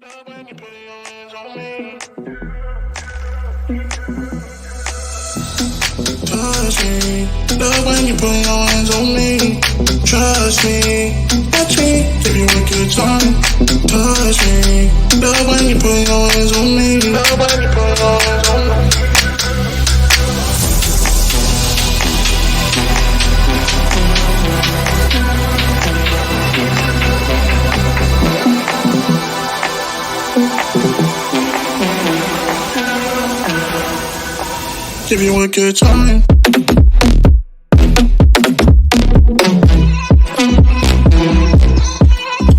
Love when you put your hands on me. Touch me. Love when you put your hands on me. Trust me. Watch me. Give you a good time. Touch me. Love when you put your hands on me. Love when you put your hands on me. Give you a good time.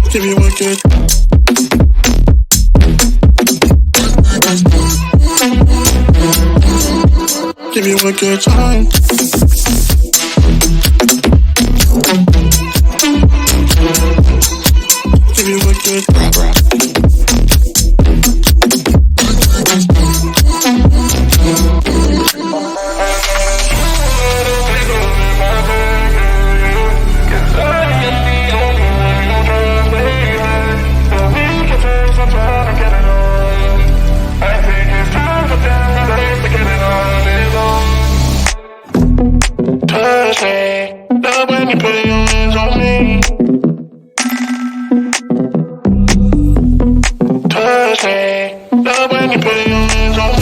Give you a good. Give you a good time. Give you a good. Touch me. Love when you put your hands on me. Touch me. Love when you put your hands on me.